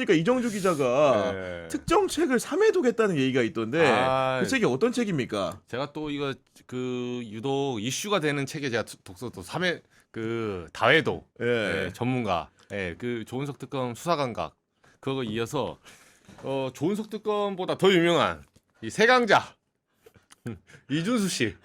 보니까 이정주 기자가 네. 특정 책을 3회독했다는 얘기가 있던데 그 책이 어떤 책입니까? 제가 또 이거 그 유독 이슈가 되는 책에 제가 독서 또 3회 그 다회도 예. 전문가 그 조은석 특검 수사감각 그거 이어서 조은석 특검보다 더 유명한 이 세강자 이준수 씨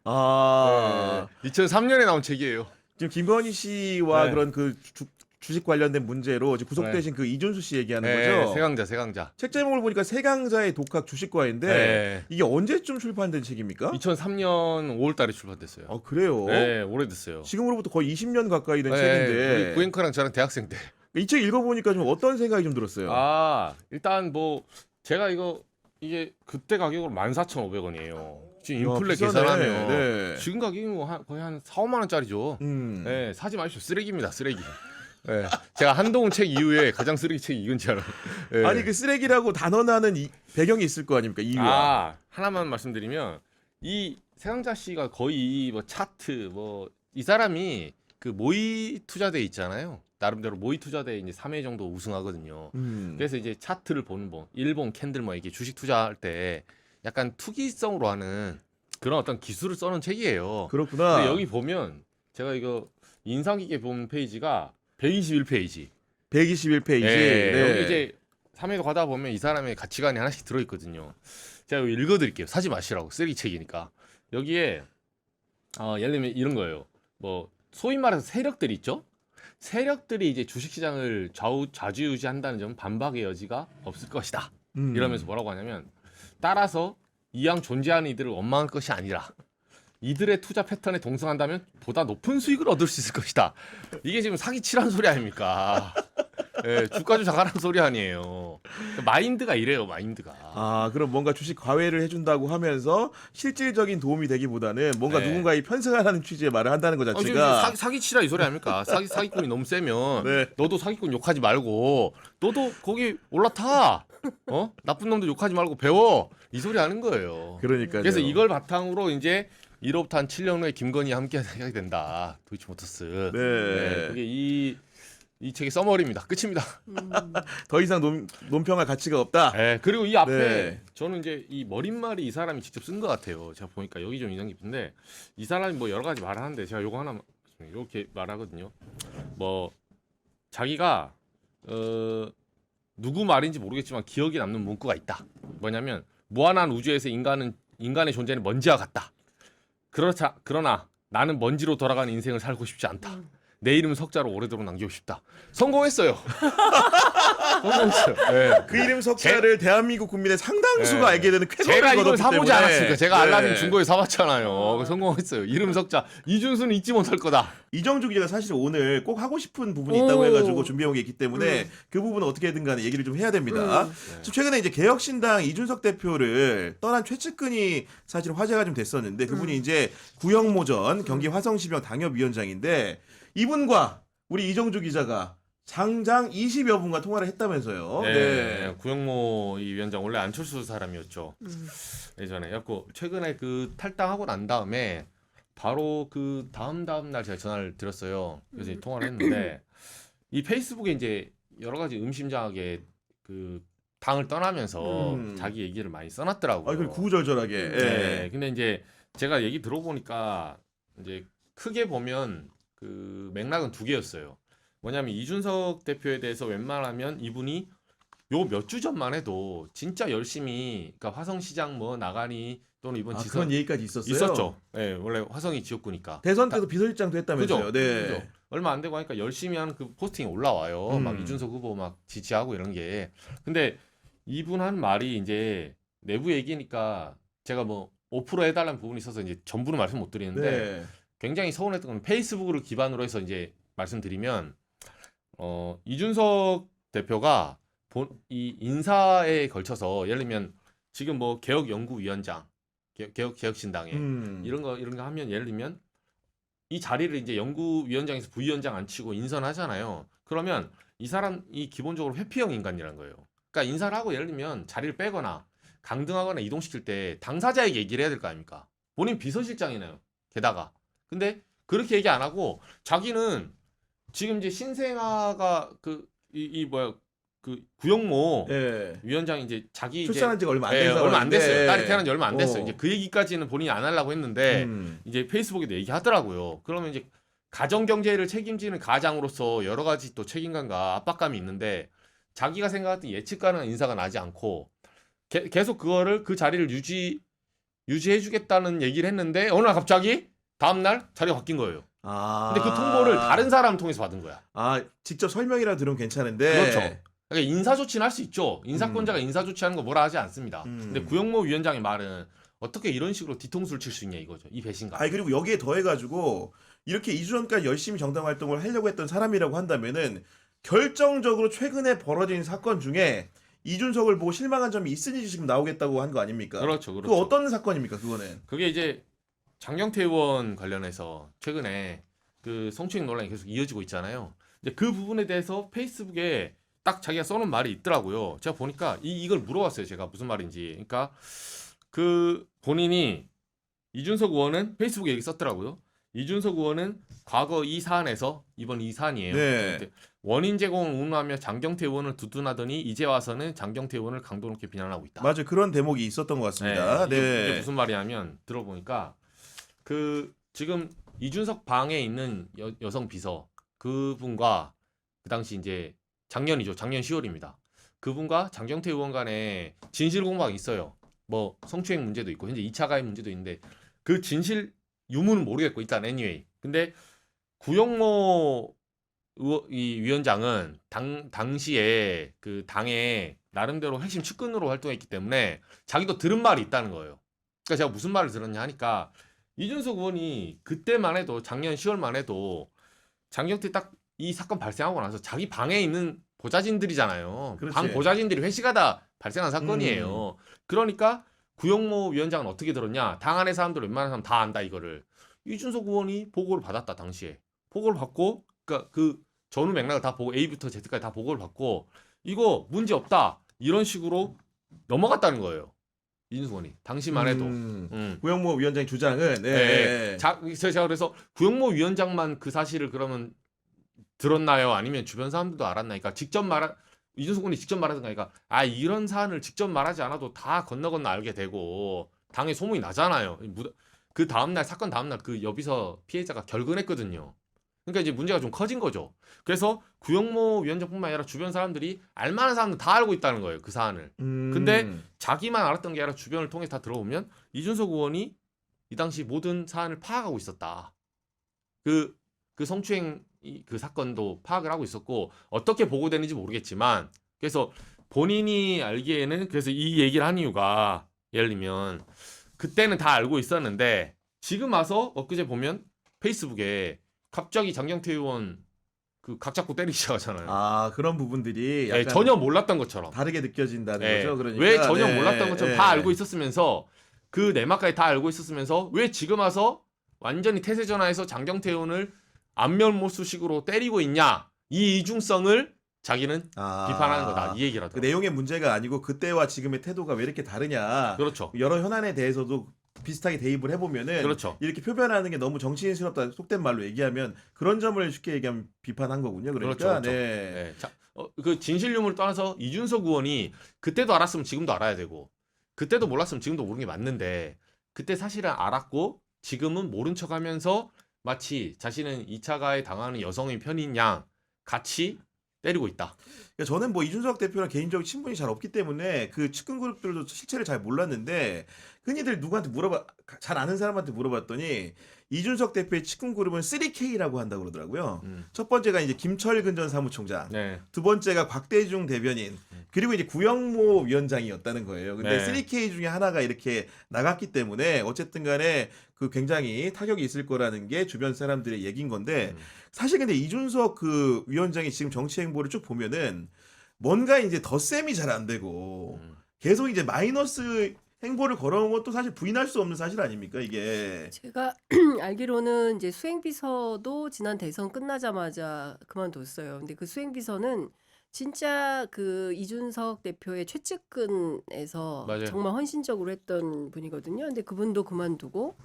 아 2003년에 나온 책이에요. 지금 김건희 씨와 네. 그런 그 주식 관련된 문제로 지금 구속되신 그 이준수 씨 얘기하는 거죠? 세강자. 책 제목을 보니까 세강자의 독학 주식과인데 이게 언제쯤 출판된 책입니까? 2003년 5월달에 출판됐어요. 아 그래요? 네, 오래됐어요. 지금으로부터 거의 20년 가까이 된 우리 책인데 구앵커랑 저랑 대학생 때. 이 책 읽어보니까 좀 어떤 생각이 좀 들었어요? 일단 뭐 제가 이게 그때 가격으로 14,500원이에요. 지금 인플레 비싸네. 계산하면 네. 지금 가격이 뭐 거의 한 4, 5만 원짜리죠. 네, 사지 마십시오. 쓰레기입니다. 쓰레기. 네, 제가 한동훈 책 이후에 가장 쓰레기 책이 이건지 알아요. 네. 아니 그 쓰레기라고 단어 나는 배경이 있을 거 아닙니까? 이유가. 하나만 말씀드리면 이 세강자 씨가 거의 뭐 차트 이 사람이 그 모의 투자대 있잖아요. 나름대로 모의 투자대 이제 3회 정도 우승하거든요. 그래서 이제 차트를 보는 일본 캔들 이게 주식 투자할 때 약간 투기성으로 하는 그런 어떤 기술을 써놓은 책이에요. 그렇구나. 근데 여기 보면 제가 이거 인상 깊게 본 페이지가 121페이지. 121페이지. 네. 여기 이제 3회도 가다 보면 이 사람의 가치관이 하나씩 들어있거든요. 제가 여기 읽어드릴게요. 사지 마시라고. 쓰레기 책이니까. 여기에 예를 들면 이런 거예요. 소위 말해서 세력들이 있죠. 세력들이 이제 주식시장을 좌지우지한다는 점 반박의 여지가 없을 것이다. 이러면서 뭐라고 하냐면 따라서 이왕 존재하는 이들을 원망할 것이 아니라 이들의 투자 패턴에 동승한다면 보다 높은 수익을 얻을 수 있을 것이다. 이게 지금 사기치라는 소리 아닙니까? 주가 조작하라는 소리 아니에요. 마인드가 이래요. 마인드가. 그럼 뭔가 주식 과외를 해준다고 하면서 실질적인 도움이 되기보다는 뭔가 누군가의 편승하라는 취지의 말을 한다는 것 자체가 사기치라 이 소리 아닙니까? 사기꾼이 너무 세면 네. 너도 사기꾼 욕하지 말고 너도 거기 올라타. 나쁜 놈들 욕하지 말고 배워. 이 소리 하는 거예요. 그러니까요. 그래서 이걸 바탕으로 이제 1호부터 한 7년 후에 김건희와 함께 하게 된다. 도이치모터스. 네. 그게 이 책의 써머리입니다. 끝입니다. 더 이상 논평할 가치가 없다. 그리고 이 앞에 네. 저는 이제 이 머릿말이 이 사람이 직접 쓴 것 같아요. 제가 보니까 여기 좀 인상 깊은데 이 사람이 뭐 여러 가지 말을 하는데 제가 요거 하나 이렇게 말하거든요. 자기가 누구 말인지 모르겠지만 기억에 남는 문구가 있다. 뭐냐면 무한한 우주에서 인간의 존재는 먼지와 같다. 그러나 나는 먼지로 돌아가는 인생을 살고 싶지 않다. 내 이름 석자로 오래도록 남기고 싶다. 성공했어요. 성공했어요. 네. 그 이름 석자를 대한민국 국민의 상당수가 알게 되는 쾌거를 제가 이걸 거뒀기 사보지 때문에. 않았습니까? 제가 네. 알라딘 중고에 사봤잖아요. 성공했어요. 이름 석자 이준수는 잊지 못할 거다. 이정주 기자가 사실 오늘 꼭 하고 싶은 부분이 있다고 해가지고 준비해온 게 있기 때문에 그 부분은 어떻게든 간에 얘기를 좀 해야 됩니다. 지금 최근에 이제 개혁신당 이준석 대표를 떠난 최측근이 사실 화제가 좀 됐었는데 그분이 이제 구형모전 경기 화성시병 당협위원장인데 이분과 우리 이정주 기자가 장장 20여 분과 통화를 했다면서요. 네. 구영모 이 위원장 원래 안철수 사람이었죠. 예전에. 그래갖고 최근에 그 탈당하고 난 다음에 바로 그 다음 날 제가 전화를 드렸어요. 그래서 이제 통화를 했는데 이 페이스북에 이제 여러 가지 의심장하게 그 당을 떠나면서 자기 얘기를 많이 써놨더라고요. 그 구구절절하게. 네. 근데 이제 제가 얘기 들어보니까 이제 크게 보면 그 맥락은 두 개였어요. 뭐냐면 이준석 대표에 대해서 웬만하면 이분이 요 몇 주 전만 해도 진짜 열심히 그러니까 화성시장 나가니 또는 이번 지선 그런 얘기까지 있었어요. 있었죠. 네, 원래 화성이 지역구니까. 대선 때도 비서실장도 했다면서요. 그죠? 네. 그죠? 얼마 안 되고 하니까 열심히 하는 그 포스팅이 올라와요. 막 이준석 후보 막 지지하고 이런 게. 근데 이분 한 말이 이제 내부 얘기니까 제가 5% 해달라는 부분이 있어서 이제 전부는 말씀 못 드리는데 네. 굉장히 서운했던 건 페이스북을 기반으로 해서 이제 말씀드리면 이준석 대표가 이 인사에 걸쳐서 예를 들면 지금 개혁연구위원장 개혁신당에 이런 거 하면 예를 들면 이 자리를 이제 연구위원장에서 부위원장 안 치고 인선하잖아요. 그러면 이 사람이 기본적으로 회피형 인간이라는 거예요. 그러니까 인사를 하고 예를 들면 자리를 빼거나 강등하거나 이동시킬 때 당사자에게 얘기를 해야 될 거 아닙니까? 본인 비서실장이네요. 게다가. 근데 그렇게 얘기 안 하고 자기는 지금 이제 신생아가 그 구영모 예. 위원장이 이제 자기 출산한 지가 얼마 안 예, 된 얼마 안 됐어요. 상황인데. 딸이 태어난 지 얼마 안 됐어요. 어. 이제 그 얘기까지는 본인이 안 하려고 했는데 이제 페이스북에도 얘기하더라고요. 그러면 이제 가정 경제를 책임지는 가장으로서 여러 가지 또 책임감과 압박감이 있는데 자기가 생각했던 예측 가능한 인사가 나지 않고 계속 그거를 그 자리를 유지해주겠다는 얘기를 했는데 어느 날 갑자기 다음 날 자리가 바뀐 거예요. 아. 근데 그 통보를 다른 사람 통해서 받은 거야. 아, 직접 설명이라 들으면 괜찮은데. 그렇죠. 그러니까 인사 조치는 할 수 있죠. 인사권자가 인사 조치하는 거 뭐라 하지 않습니다. 근데 구영모 위원장의 말은 어떻게 이런 식으로 뒤통수를 칠 수 있냐 이거죠. 이 배신감. 아니 그리고 여기에 더해가지고 이렇게 2주 전까지 열심히 정당 활동을 하려고 했던 사람이라고 한다면은 결정적으로 최근에 벌어진 사건 중에 이준석을 보고 실망한 점이 있으니 지금 나오겠다고 한 거 아닙니까? 그렇죠, 그 그렇죠. 어떤 사건입니까? 그거는. 그게 이제 장경태 의원 관련해서 최근에 그 성추행 논란이 계속 이어지고 있잖아요. 이제 그 부분에 대해서 페이스북에 딱 자기가 써놓은 말이 있더라고요. 제가 보니까 이걸 물어봤어요. 제가 무슨 말인지. 그러니까 그 본인이 이준석 의원은 페이스북에 얘기 썼더라고요. 이준석 의원은 과거 이 사안에서 이번 이 사안이에요. 네. 원인 제공을 운운하며 장경태 의원을 두둔하더니 이제 와서는 장경태 의원을 강도 높게 비난하고 있다. 맞아요. 그런 대목이 있었던 것 같습니다. 네. 이게 무슨 말이냐면 들어보니까 그 지금 이준석 방에 있는 여성 비서 그분과 그 당시 이제 작년이죠. 작년 10월입니다. 그분과 장경태 의원 간에 진실 공방이 있어요. 뭐 성추행 문제도 있고 현재 2차 가해 문제도 있는데 그 진실 유무는 모르겠고 일단 anyway. 근데 구영모 이 위원장은 당시에 그 당의 나름대로 핵심 측근으로 활동했기 때문에 자기도 들은 말이 있다는 거예요. 그러니까 제가 무슨 말을 들었냐 하니까 이준석 의원이 그때만 해도 작년 10월만 해도 장경태 딱 이 사건 발생하고 나서 자기 방에 있는 보좌진들이잖아요. 그렇지. 방 보좌진들이 회식하다 발생한 사건이에요. 그러니까 구영모 위원장은 어떻게 들었냐? 당 안의 사람들 웬만한 사람 다 안다 이거를. 이준석 의원이 보고를 받았다 당시에. 보고를 받고 그러니까 그 전후 맥락을 다 보고 A부터 Z까지 다 보고를 받고 이거 문제 없다 이런 식으로 넘어갔다는 거예요. 이준석 의원이 당시만 해도. 구영모 위원장의 주장은 네. 제가 그래서 구영모 위원장만 그 사실을 그러면 들었나요? 아니면 주변 사람들도 알았나요? 그러니까 이준석 의원이 직접 말하던가 그러니까 이런 사안을 직접 말하지 않아도 다 건너 알게 되고 당에 소문이 나잖아요. 그 다음날 사건 다음날 그 여비서 피해자가 결근했거든요. 그러니까 이제 문제가 좀 커진 거죠. 그래서 구영모 위원장뿐만 아니라 주변 사람들이 알만한 사람들 다 알고 있다는 거예요. 그 사안을. 근데 자기만 알았던 게 아니라 주변을 통해서 다 들어보면 이준석 의원이 이 당시 모든 사안을 파악하고 있었다. 그 성추행 그 사건도 파악을 하고 있었고 어떻게 보고되는지 모르겠지만 그래서 본인이 알기에는 그래서 이 얘기를 한 이유가 예를 들면 그때는 다 알고 있었는데 지금 와서 엊그제 보면 페이스북에 갑자기 장경태 의원 그 각 잡고 때리기 시작하잖아요. 그런 부분들이 약간 전혀 몰랐던 것처럼 다르게 느껴진다는 거죠. 그러니까 왜 전혀 몰랐던 것처럼 다 알고 있었으면서 그 내막까지 다 알고 있었으면서 왜 지금 와서 완전히 태세 전환해서 장경태 의원을 안면모수식으로 때리고 있냐 이 이중성을 자기는 비판하는 거다 이 얘기라도. 그 내용의 문제가 아니고 그때와 지금의 태도가 왜 이렇게 다르냐. 그렇죠. 여러 현안에 대해서도 비슷하게 대입을 해보면은 그렇죠. 이렇게 표현하는 게 너무 정치인스럽다 속된 말로 얘기하면 그런 점을 쉽게 얘기하면 비판한 거군요. 그러니까 그렇죠. 네. 자, 그 진실 유무를 떠나서 이준석 의원이 그때도 알았으면 지금도 알아야 되고 그때도 몰랐으면 지금도 모르는 게 맞는데 그때 사실은 알았고 지금은 모른 척하면서 마치 자신은 2차 가해 당하는 여성의 편인 양 같이 때리고 있다. 그러니까 저는 뭐 이준석 대표랑 개인적인 친분이 잘 없기 때문에 그 측근 그룹들도 실체를 잘 몰랐는데 흔히들 누구한테 잘 아는 사람한테 물어봤더니 이준석 대표의 측근 그룹은 3K라고 한다고 그러더라고요. 첫 번째가 이제 김철근 전 사무총장, 두 번째가 곽대중 대변인, 그리고 이제 구영모 위원장이었다는 거예요. 근데 3K 중에 하나가 이렇게 나갔기 때문에 어쨌든 간에 그 굉장히 타격이 있을 거라는 게 주변 사람들의 얘기인 건데 사실 근데 이준석 그 위원장이 지금 정치 행보를 쭉 보면은 뭔가 이제 덧셈이 잘 안 되고 계속 이제 마이너스 행보를 걸어온 것도 사실 부인할 수 없는 사실 아닙니까 이게. 제가 알기로는 이제 수행비서도 지난 대선 끝나자마자 그만뒀어요. 근데 그 수행비서는 진짜 그 이준석 대표의 최측근에서 맞아요. 정말 헌신적으로 했던 분이거든요. 근데 그분도 그만두고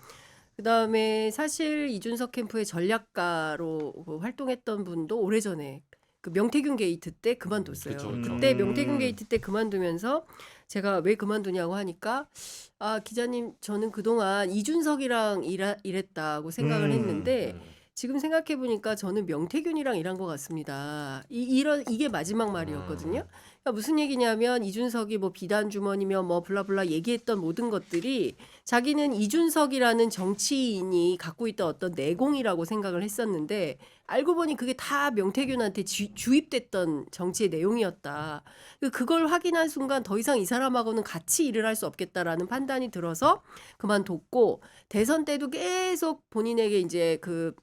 그다음에 사실 이준석 캠프의 전략가로 활동했던 분도 오래전에 그 명태균 게이트 때 그만뒀어요. 그쵸, 그쵸. 그때 명태균 게이트 때 그만두면서 제가 왜 그만두냐고 하니까 아 기자님 저는 그동안 이준석이랑 일했다고 생각을 했는데 지금 생각해 보니까 저는 명태균이랑 일한 것 같습니다. 이게 마지막 말이었거든요. 그러니까 무슨 얘기냐면 이준석이 뭐 비단 주머니며 뭐 블라블라 얘기했던 모든 것들이 자기는 이준석이라는 정치인이 갖고 있던 어떤 내공이라고 생각을 했었는데 알고 보니 그게 다 명태균한테 주입됐던 정치의 내용이었다. 그걸 확인한 순간 더 이상 이 사람하고는 같이 일을 할 수 없겠다라는 판단이 들어서 그만뒀고 대선 때도 계속 본인에게 이제 그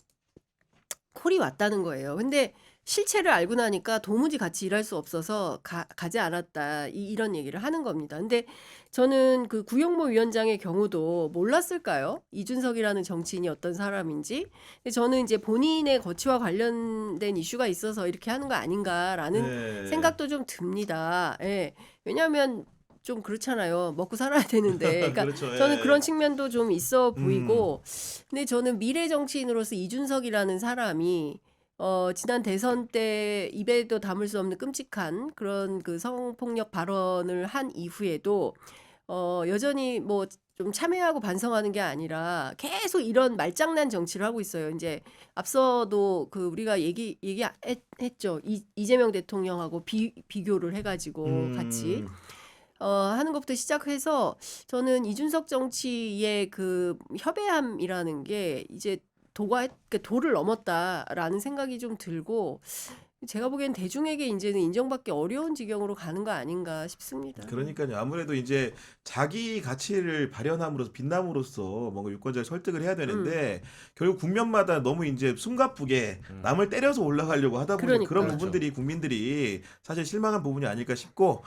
콜이 왔다는 거예요. 근데 실체를 알고 나니까 도무지 같이 일할 수 없어서 가지 않았다. 이런 얘기를 하는 겁니다. 근데 저는 그 구용모 위원장의 경우도 몰랐을까요? 이준석이라는 정치인이 어떤 사람인지. 근데 저는 이제 본인의 거취와 관련된 이슈가 있어서 이렇게 하는 거 아닌가라는 네. 생각도 좀 듭니다. 예. 왜냐하면 좀 그렇잖아요. 먹고 살아야 되는데. 그러니까 그렇죠. 저는 예. 그런 측면도 좀 있어 보이고 근데 저는 미래 정치인으로서 이준석이라는 사람이 지난 대선 때 입에도 담을 수 없는 끔찍한 그런 그 성폭력 발언을 한 이후에도 여전히 뭐 좀 참여하고 반성하는 게 아니라 계속 이런 말장난 정치를 하고 있어요. 이제 앞서도 그 우리가 얘기했죠. 이재명 대통령하고 비교를 해가지고 같이 하는 것부터 시작해서 저는 이준석 정치의 그 협회함이라는 게 이제 도를 넘었다라는 생각이 좀 들고 제가 보기엔 대중에게 이제는 인정받기 어려운 지경으로 가는 거 아닌가 싶습니다. 그러니까요. 아무래도 이제 자기 가치를 발현함으로써 빛남으로써 뭔가 유권자를 설득을 해야 되는데 결국 국면마다 너무 이제 숨가쁘게 남을 때려서 올라가려고 하다 보니 그런 그러니까요. 부분들이 국민들이 사실 실망한 부분이 아닐까 싶고